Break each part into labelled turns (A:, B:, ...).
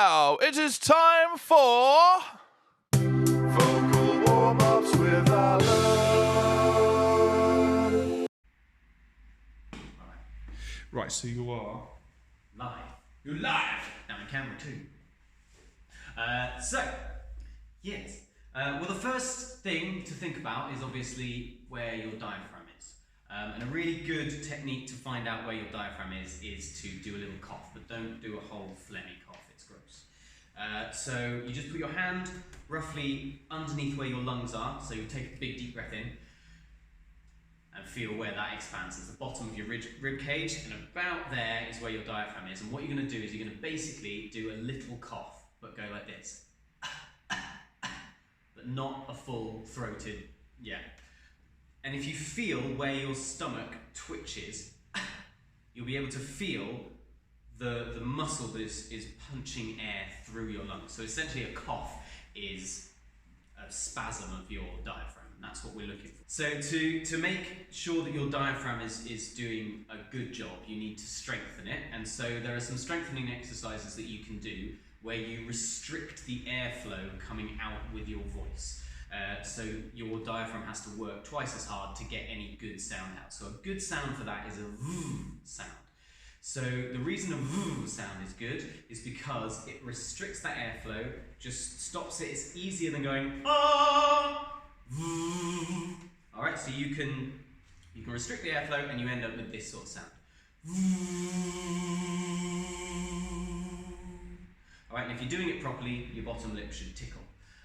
A: now it is time for vocal warm-ups with Alan.
B: Right, so you are
C: live. You're live! Now on camera too. Yes. Well, the first thing to think about is obviously where your diaphragm is. And a really good technique to find out where your diaphragm is to do a little cough, but don't do a whole phlegmy cough, it's gross. So you just put your hand roughly underneath where your lungs are, so you take a big deep breath in, and feel where that expands. It's the bottom of your rib cage, and about there is where your diaphragm is. And what you're going to do is you're going to basically do a little cough, but go like this. But not a full throated, yeah. And if you feel where your stomach twitches, you'll be able to feel the muscle that is punching air through your lungs. So essentially a cough is a spasm of your diaphragm. That's what we're looking for. So to make sure that your diaphragm is doing a good job, you need to strengthen it. And so there are some strengthening exercises that you can do where you restrict the airflow coming out with your voice. So your diaphragm has to work twice as hard to get any good sound out. So a good sound for that is a v sound. So the reason a v sound is good is because it restricts that airflow, just stops it. It's easier than going ah. Alright, so you can restrict the airflow and you end up with this sort of sound. Alright, and if you're doing it properly, your bottom lip should tickle.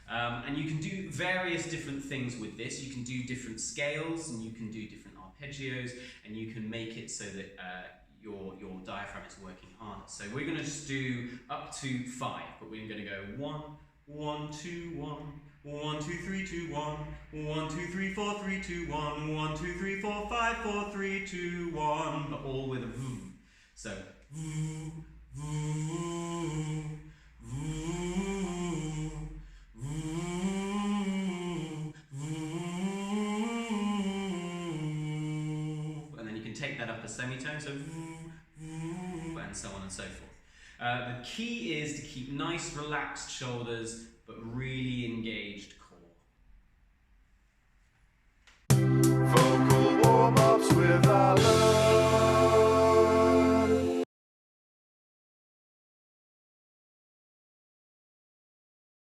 C: And you can do various different things with this. You can do different scales and you can do different arpeggios, and you can make it so that your diaphragm is working harder. So we're going to just do up to 5, but we're going to go 1, 1, 2, 1. 1, 2, 3, 2, 1. 1, 2, 3, 4, 3, 2, 1. 1, 2, 3, 4, 5, 4, 3, 2, 1. But all with a v. So v, v, v, v, v. And then you can take that up a semitone, so v, v, and so on and so forth. The key is to keep nice relaxed shoulders, but really engaged